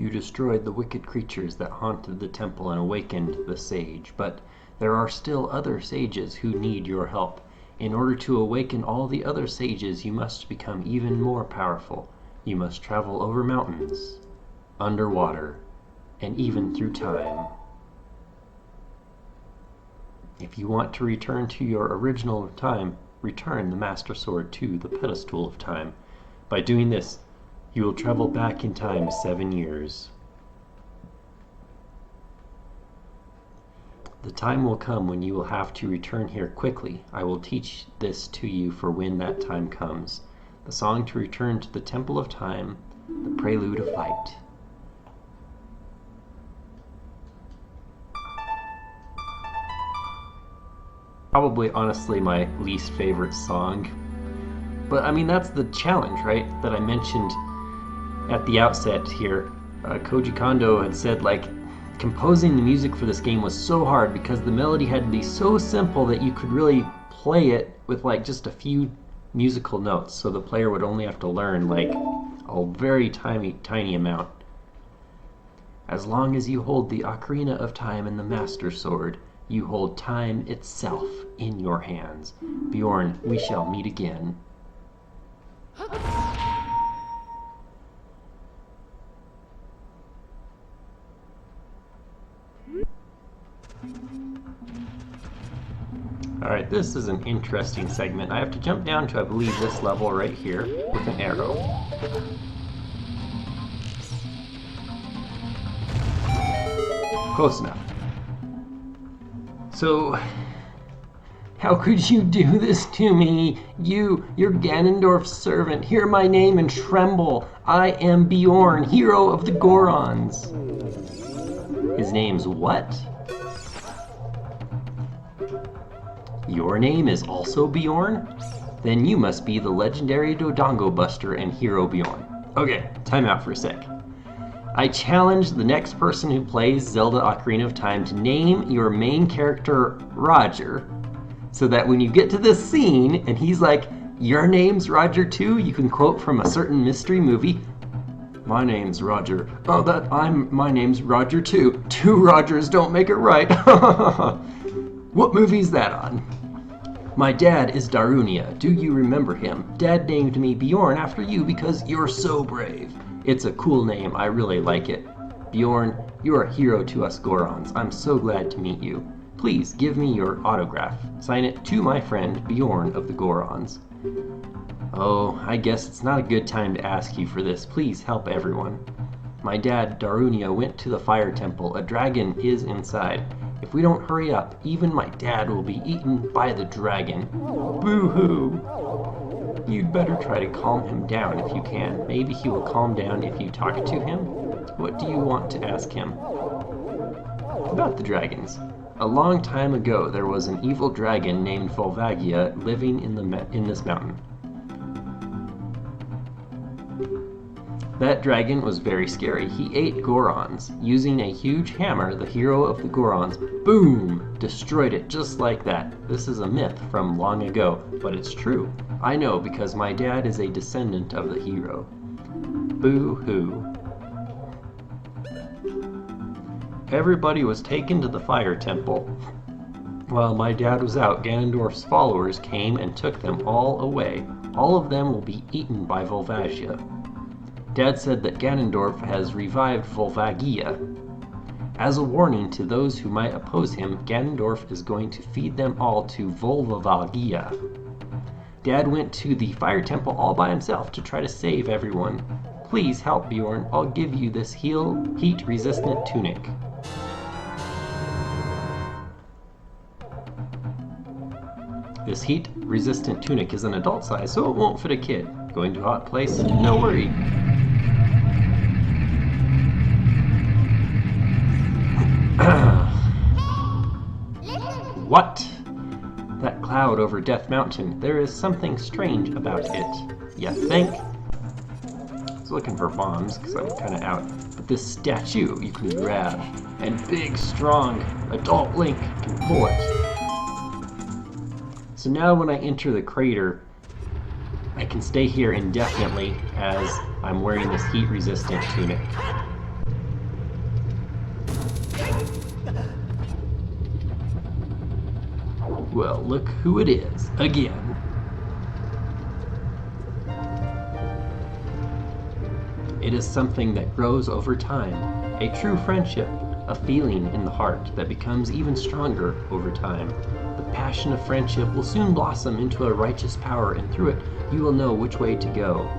You destroyed the wicked creatures that haunted the temple and awakened the sage, but there are still other sages who need your help. In order to awaken all the other sages, you must become even more powerful. You must travel over mountains, underwater, and even through time. If you want to return to your original time, return the Master Sword to the pedestal of time. By doing this, you will travel back in time 7 years. The time will come when you will have to return here quickly. I will teach this to you for when that time comes. The song to return to the Temple of Time, the Prelude of Light. Probably, honestly, my least favorite song. But, I mean, that's the challenge, right? That I mentioned at the outset here. Koji Kondo had said, like, composing the music for this game was so hard because the melody had to be so simple that you could really play it with, like, just a few musical notes. So the player would only have to learn, like, a very tiny amount. As long as you hold the Ocarina of Time and the Master Sword, you hold time itself in your hands. Bjorn, we shall meet again. Alright, this is an interesting segment. I have to jump down to, I believe, this level right here with an arrow. Close enough. So, how could you do this to me? You're Ganondorf's servant. Hear my name and tremble. I am Bjorn, hero of the Gorons. His name's what? Your name is also Bjorn? Then you must be the legendary Dodongo Buster and hero Bjorn. Okay, time out for a sec. I challenge the next person who plays Zelda Ocarina of Time to name your main character Roger, so that when you get to this scene and he's like, your name's Roger too, you can quote from a certain mystery movie. My name's Roger. Oh, my name's Roger too. Two Rogers don't make it right. What movie's that on? My dad is Darunia. Do you remember him? Dad named me Bjorn after you because you're so brave. It's a cool name. I really like it. Bjorn, you're a hero to us Gorons. I'm so glad to meet you. Please give me your autograph. Sign it to my friend Bjorn of the Gorons. Oh, I guess it's not a good time to ask you for this. Please help everyone. My dad, Darunia, went to the fire temple. A dragon is inside. If we don't hurry up, even my dad will be eaten by the dragon. Boo-hoo! You'd better try to calm him down if you can. Maybe he will calm down if you talk to him. What do you want to ask him? About the dragons. A long time ago, there was an evil dragon named Volvagia living in this mountain. That dragon was very scary. He ate Gorons. Using a huge hammer, the hero of the Gorons, boom, destroyed it just like that. This is a myth from long ago, but it's true. I know because my dad is a descendant of the hero. Boo-hoo. Everybody was taken to the fire temple. While my dad was out, Ganondorf's followers came and took them all away. All of them will be eaten by Volvagia. Dad said that Ganondorf has revived Volvagia. As a warning to those who might oppose him, Ganondorf is going to feed them all to Volvagia. Dad went to the fire temple all by himself to try to save everyone. Please help Bjorn. I'll give you this heat-resistant tunic. This heat-resistant tunic is an adult size, so it won't fit a kid. Going to a hot place? No worry. What? That cloud over Death Mountain. There is something strange about it. You think? I was looking for bombs because I'm kind of out. But this statue you can grab, and big, strong adult Link can pull it. So now when I enter the crater, I can stay here indefinitely as I'm wearing this heat-resistant tunic. Well, look who it is, again. It is something that grows over time, a true friendship, a feeling in the heart that becomes even stronger over time. The passion of friendship will soon blossom into a righteous power, and through it, you will know which way to go.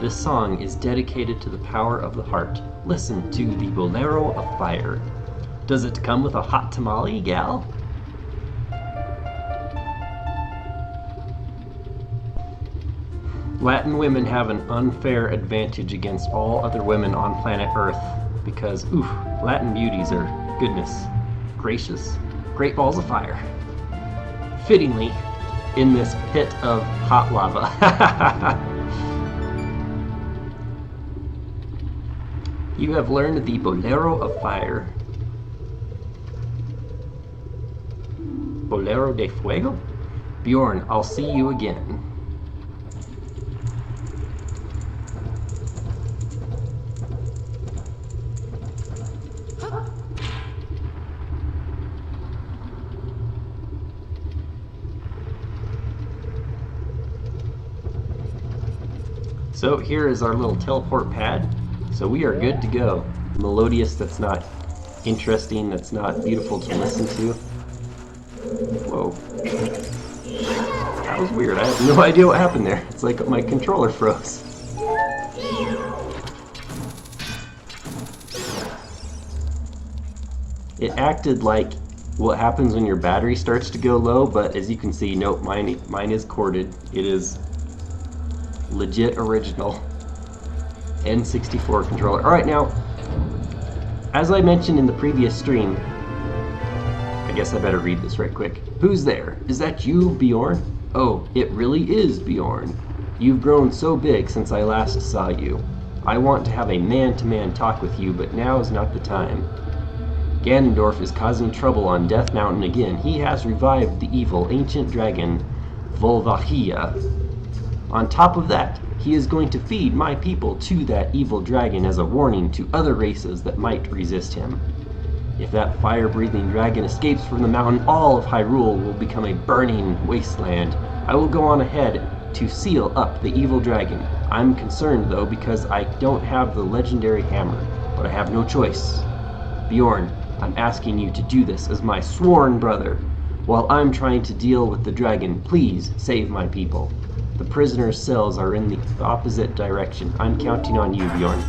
This song is dedicated to the power of the heart. Listen to the Bolero of Fire. Does it come with a hot tamale, gal? Latin women have an unfair advantage against all other women on planet Earth because, oof, Latin beauties are, goodness gracious, great balls of fire. Fittingly, in this pit of hot lava. You have learned the Bolero of Fire. Bolero de Fuego? Bjorn, I'll see you again. So here is our little teleport pad. So we are good to go. Melodious, that's not interesting, that's not beautiful to listen to. Whoa. That was weird. I have no idea what happened there. It's like my controller froze. It acted like what happens when your battery starts to go low, but as you can see, nope, mine is corded. It is legit original N64 controller. Alright, now, as I mentioned in the previous stream, I guess I better read this right quick. Who's there? Is that you, Bjorn? Oh, it really is Bjorn. You've grown so big since I last saw you. I want to have a man-to-man talk with you, but now is not the time. Ganondorf is causing trouble on Death Mountain again. He has revived the evil ancient dragon, Volvagia. On top of that, he is going to feed my people to that evil dragon as a warning to other races that might resist him. If that fire-breathing dragon escapes from the mountain, all of Hyrule will become a burning wasteland. I will go on ahead to seal up the evil dragon. I'm concerned though because I don't have the legendary hammer, but I have no choice. Bjorn, I'm asking you to do this as my sworn brother. While I'm trying to deal with the dragon, please save my people. The prisoner's cells are in the opposite direction. I'm counting on you, Bjorn.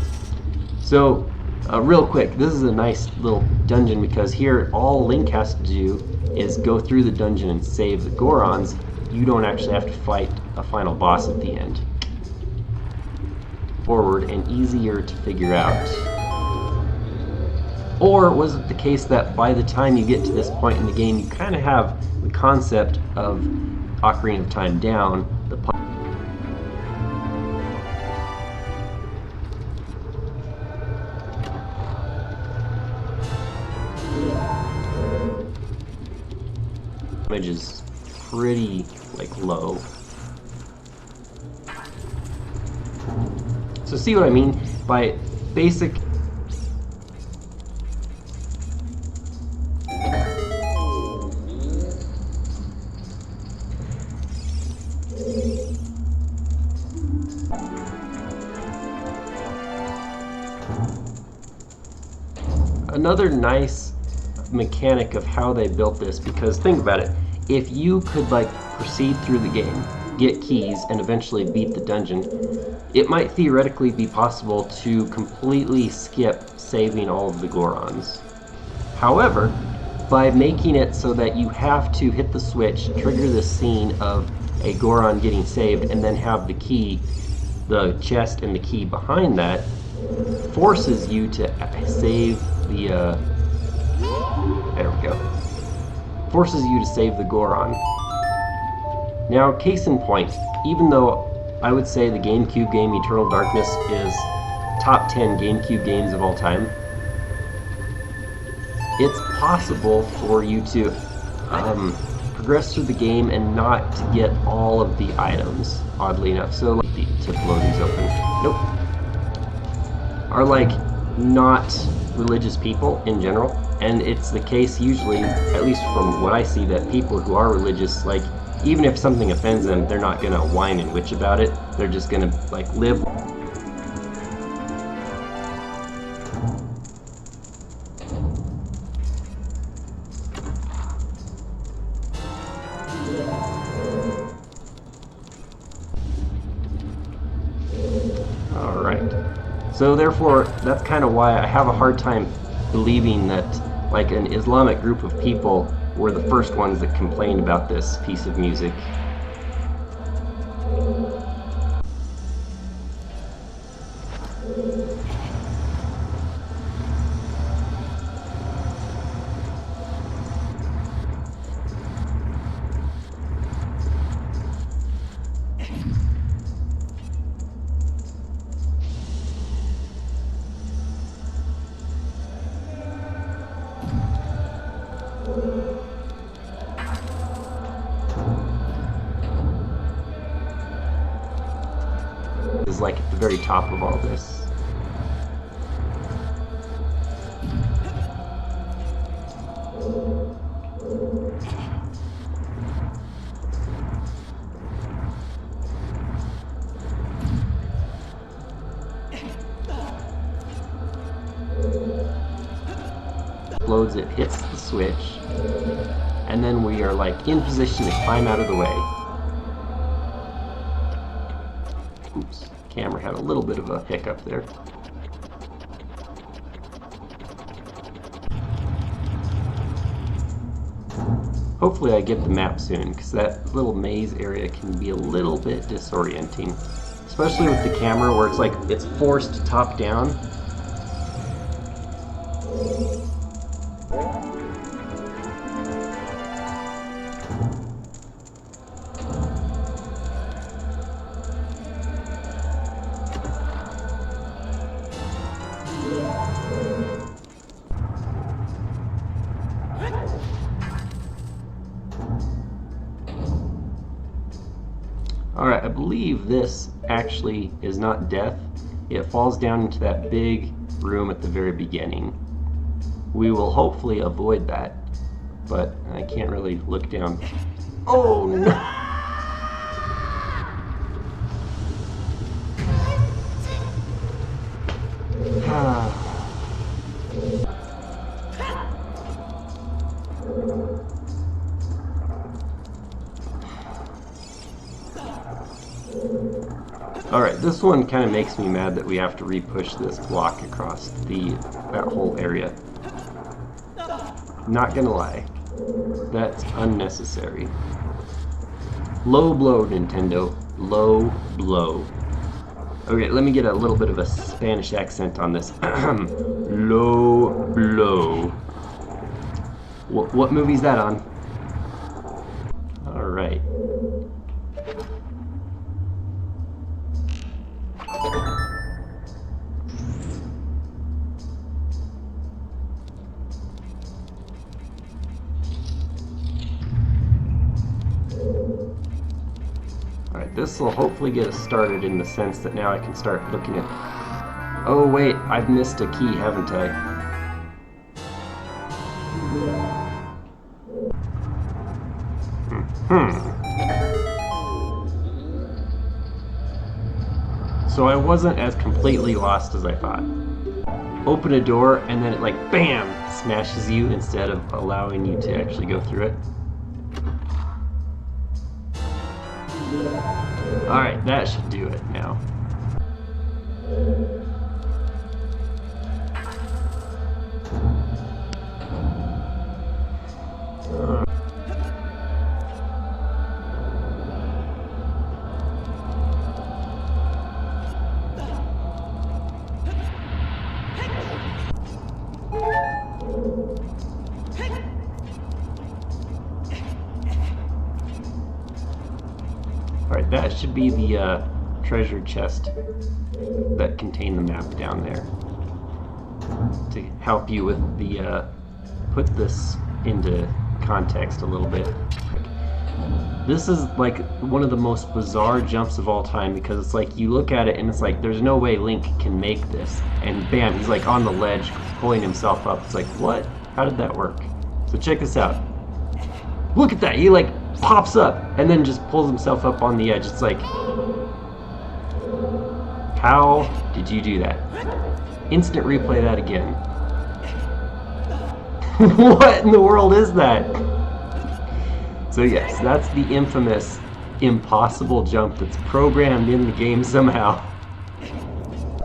So, real quick, this is a nice little dungeon because here all Link has to do is go through the dungeon and save the Gorons. You don't actually have to fight a final boss at the end. Forward and easier to figure out. Or was it the case that by the time you get to this point in the game, you kind of have the concept of Ocarina of Time down, the damage is pretty low. So see what I mean by basic another nice mechanic of how they built this, because think about it, if you could proceed through the game, get keys, and eventually beat the dungeon, it might theoretically be possible to completely skip saving all of the Gorons. However, by making it so that you have to hit the switch, trigger this scene of a Goron getting saved, and then have the key, the chest and the key behind that, forces you to save the, there we go. Forces you to save the Goron. Now, case in point, even though I would say the GameCube game Eternal Darkness is top 10 GameCube games of all time, it's possible for you to progress through the game and not to get all of the items, oddly enough. So, to blow these open. Nope. Are not religious people in general, And it's the case usually, at least from what I see, that people who are religious, like, even if something offends them, they're not gonna whine and witch about it. They're just gonna, like, live. Alright. So therefore, that's kind of why I have a hard time believing that, like, an Islamic group of people were the first ones that complained about this piece of music. Is like at the very top of all this. Explodes, it hits the switch, and then we are like in position to climb out of the way. Oops, camera had a little bit of a hiccup there. Hopefully I get the map soon, because that little maze area can be a little bit disorienting. Especially with the camera where it's like, it's forced top down. Alright, I believe this actually is not death. It falls down into that big room at the very beginning. We will hopefully avoid that, but I can't really look down. Oh no! Alright, this one kind of makes me mad that we have to re-push this block across that whole area. Not gonna lie. That's unnecessary. Low blow, Nintendo. Low blow. Okay, let me get a little bit of a Spanish accent on this. Low blow. What movie's that on? Alright. Alright, this will hopefully get us started in the sense that now I can start looking at... Oh wait, I've missed a key, haven't I? So I wasn't as completely lost as I thought. Open a door and then it like BAM! Smashes you instead of allowing you to actually go through it. Alright, that should do it now. Alright, that should be the treasure chest that contained the map down there. To help you with the, put this into context a little bit. This is like one of the most bizarre jumps of all time because it's like you look at it and it's like there's no way Link can make this. And bam, he's like on the ledge pulling himself up. It's like, what? How did that work? So check this out. Look at that! He like pops up and then just pulls himself up on the edge. It's like, how did you do that? Instant replay that again. What in the world is that? So yes, that's the infamous impossible jump that's programmed in the game somehow.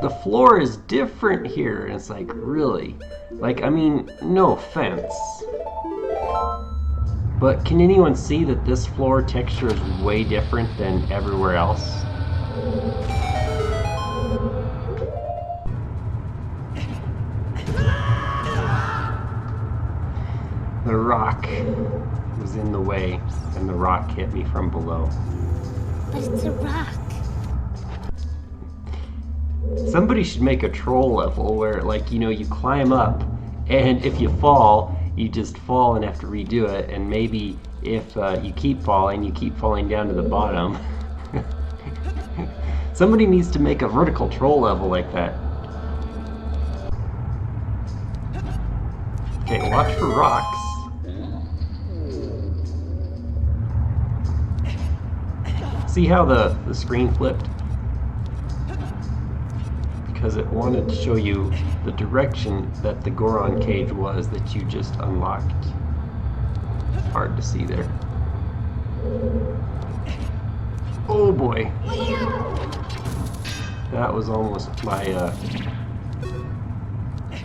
The floor is different here, and it's like, really? Like, I mean, no offense. But can anyone see that this floor texture is way different than everywhere else? The rock was in the way, and the rock hit me from below. But it's a rock. Somebody should make a troll level where, like, you know, you climb up, and if you fall, you just fall and have to redo it, and maybe if you keep falling down to the bottom. Somebody needs to make a vertical troll level like that. Okay, watch for rocks. See how the screen flipped? Because it wanted to show you the direction that the Goron cage was that you just unlocked. It's hard to see there. Oh boy. That was almost my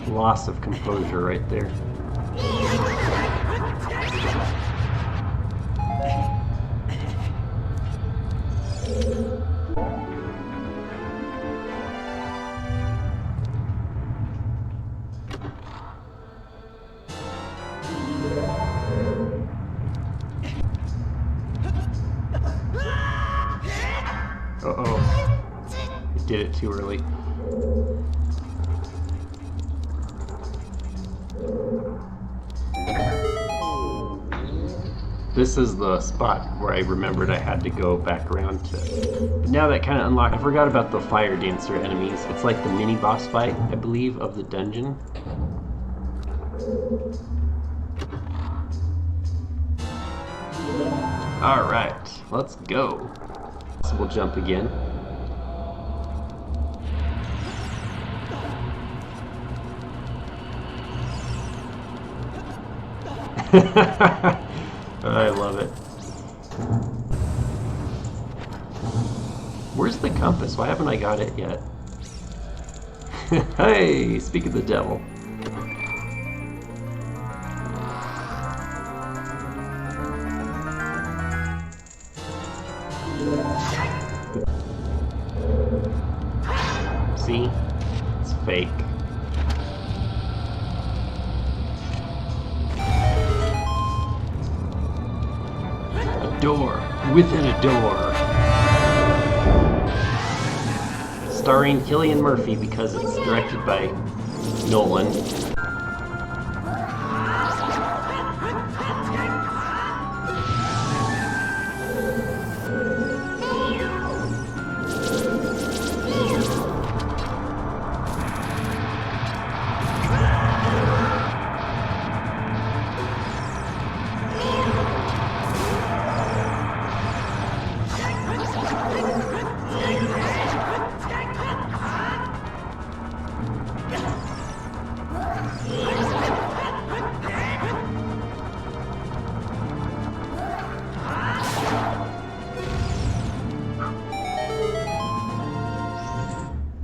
loss of composure right there. Uh-oh. I did it too early. This is the spot where I remembered I had to go back around to. But now that kind of unlocked. I forgot about the fire dancer enemies. It's like the mini boss fight, I believe, of the dungeon. Alright, let's go. So we'll jump again. I love it. Where's the compass? Why haven't I got it yet? Hey, speak of the devil. See? It's fake. A door within a door. Starring Cillian Murphy because it's directed by Nolan.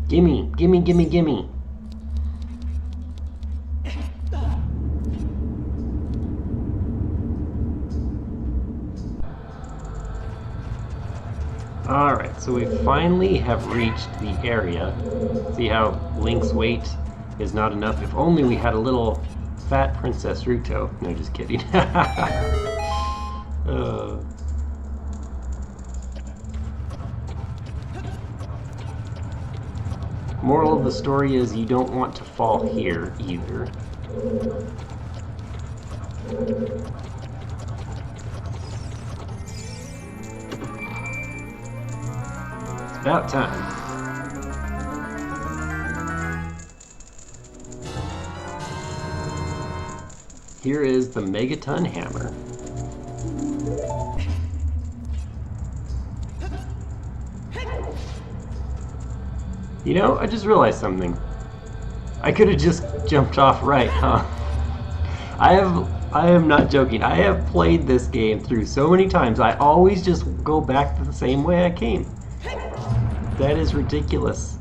Gimme, gimme, gimme, gimme. Alright, so we finally have reached the area. See how Link's weight is not enough? If only we had a little fat Princess Ruto. No, just kidding. Moral of the story is you don't want to fall here either. It's about time. Here is the Megaton Hammer. You know, I just realized something. I could have just jumped off right, huh? I am not joking. I have played this game through so many times. I always just go back to the same way I came. That is ridiculous.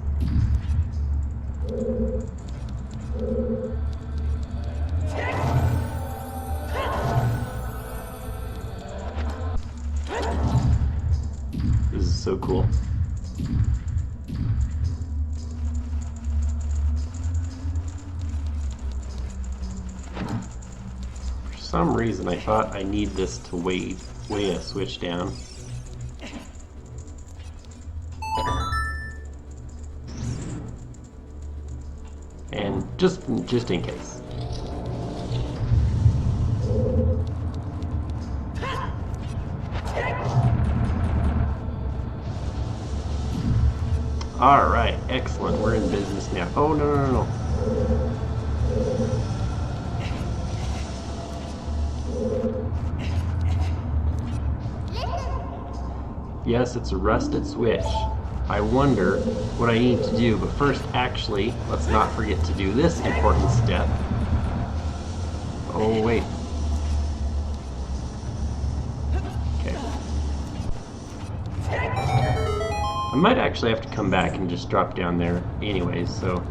This is so cool. For some reason, I thought I need this to weigh a switch down. And just in case. All right, excellent. We're in business now. Oh, no. Yes, it's a rusted switch. I wonder what I need to do, but first, actually, let's not forget to do this important step. Oh, wait. Okay. I might actually have to come back and just drop down there anyways, so...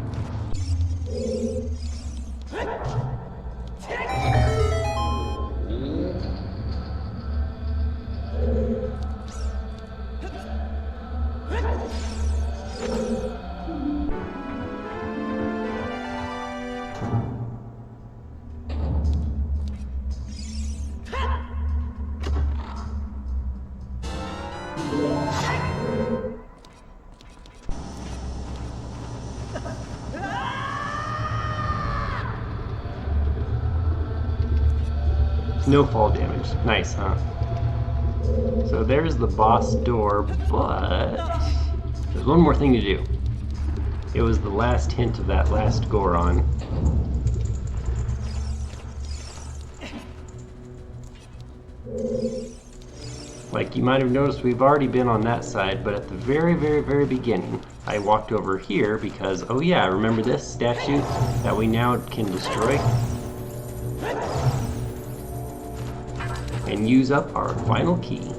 No fall damage. Nice, huh? So there's the boss door, but there's one more thing to do. It was the last hint of that last Goron. Like you might have noticed, we've already been on that side, but at the very beginning, I walked over here because, oh yeah, remember this statue that we now can destroy? And use up our final key.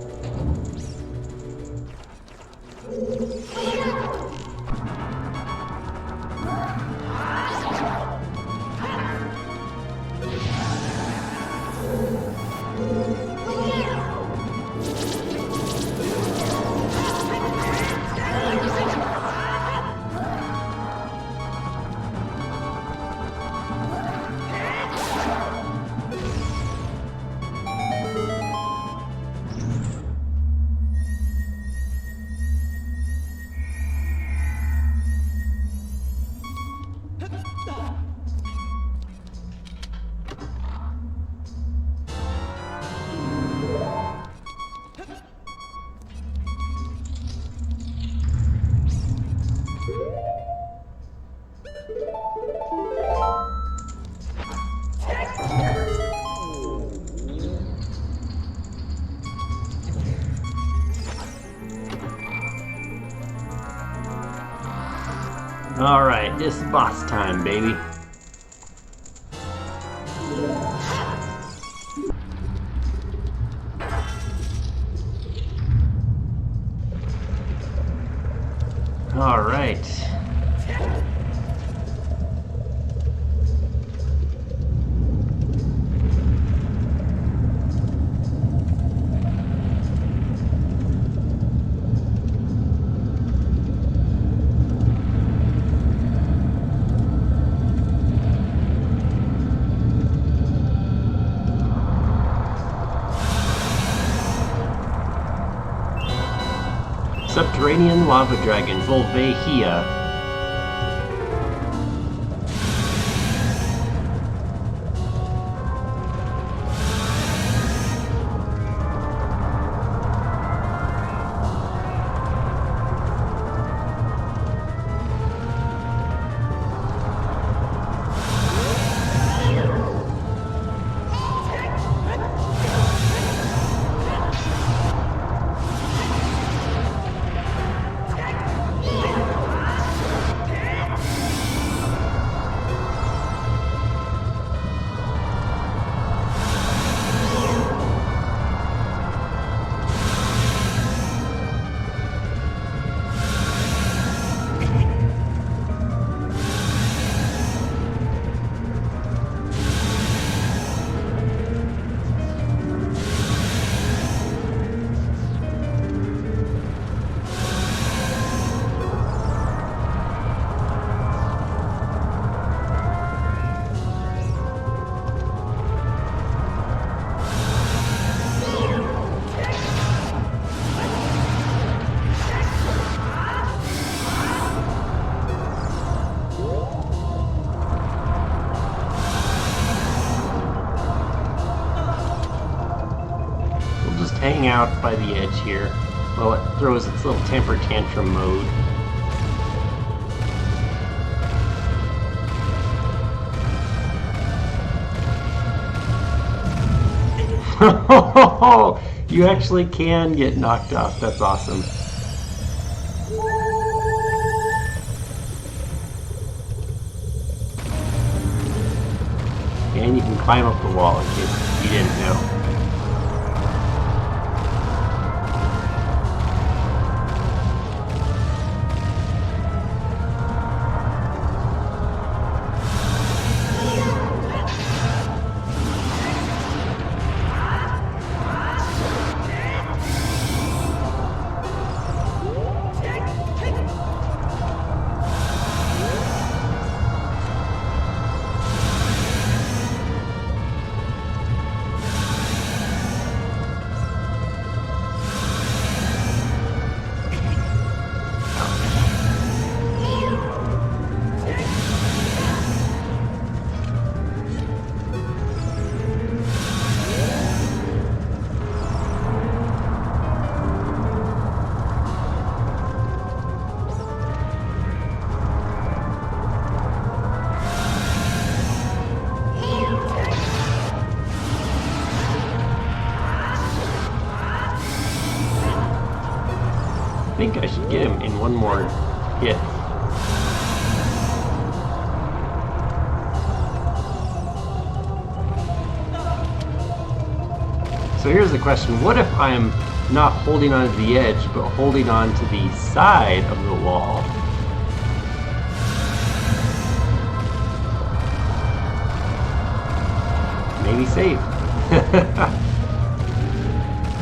Alright, it's boss time, baby. Alright. Subterranean lava dragon, Volvagia. hang out by the edge here while it throws its little temper tantrum mode. You actually can get knocked off. That's awesome. And you can climb up the wall in case you didn't know. I think I should get him in one more hit. So here's the question, what if I'm not holding on to the edge, but holding on to the side of the wall? Maybe save.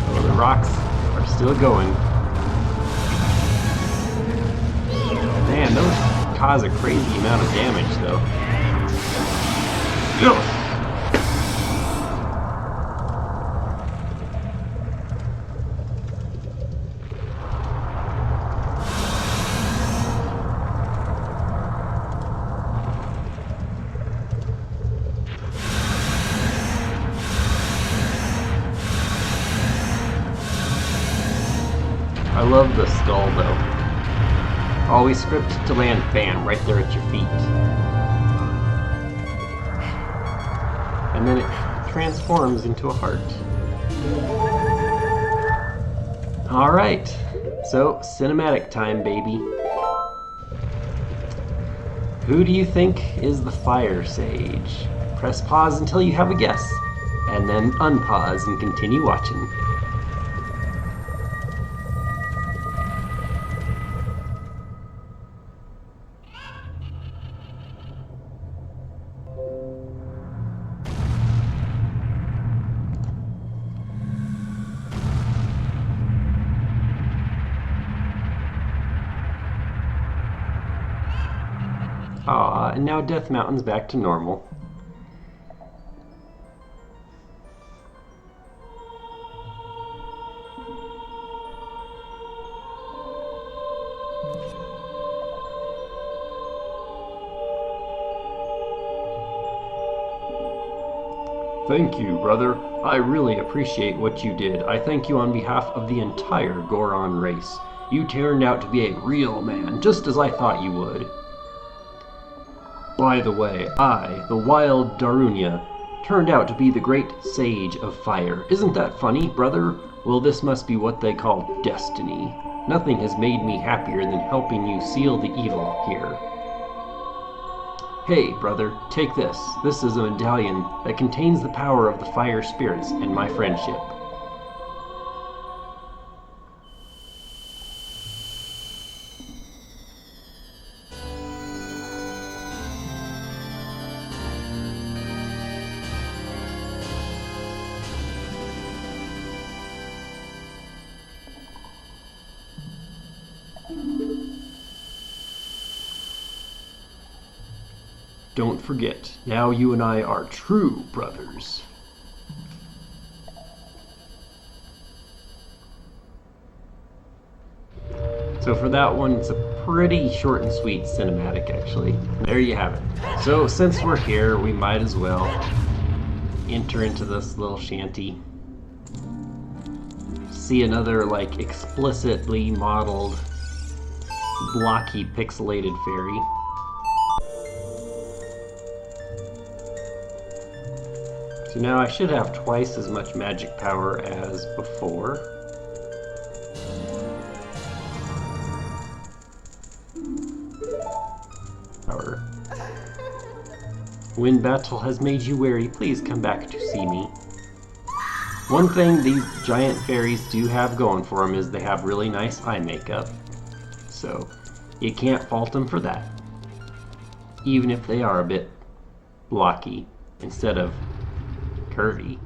Oh, the rocks are still going. Man, those cause a crazy amount of damage, though. Ugh. I love the skull, though. Always scripted to land bam, right there at your feet. And then it transforms into a heart. Alright, so cinematic time, baby. Who do you think is the fire sage? Press pause until you have a guess, and then unpause and continue watching. Aw, and now Death Mountain's back to normal. Thank you, brother. I really appreciate what you did. I thank you on behalf of the entire Goron race. You turned out to be a real man, just as I thought you would. By the way, I, the wild Darunia, turned out to be the great sage of fire. Isn't that funny, brother? Well, this must be what they call destiny. Nothing has made me happier than helping you seal the evil here. Hey, brother, take this. This is a medallion that contains the power of the fire spirits and my friendship. Don't forget, now you and I are true brothers. So for that one, it's a pretty short and sweet cinematic, actually. There you have it. So since we're here, we might as well enter into this little shanty. see another, like, explicitly modeled, blocky, pixelated fairy. So now I should have twice as much magic power as before. Power. When battle has made you weary, please come back to see me. One thing these giant fairies do have going for them is they have really nice eye makeup. So, you can't fault them for that. Even if they are a bit blocky instead of curvy.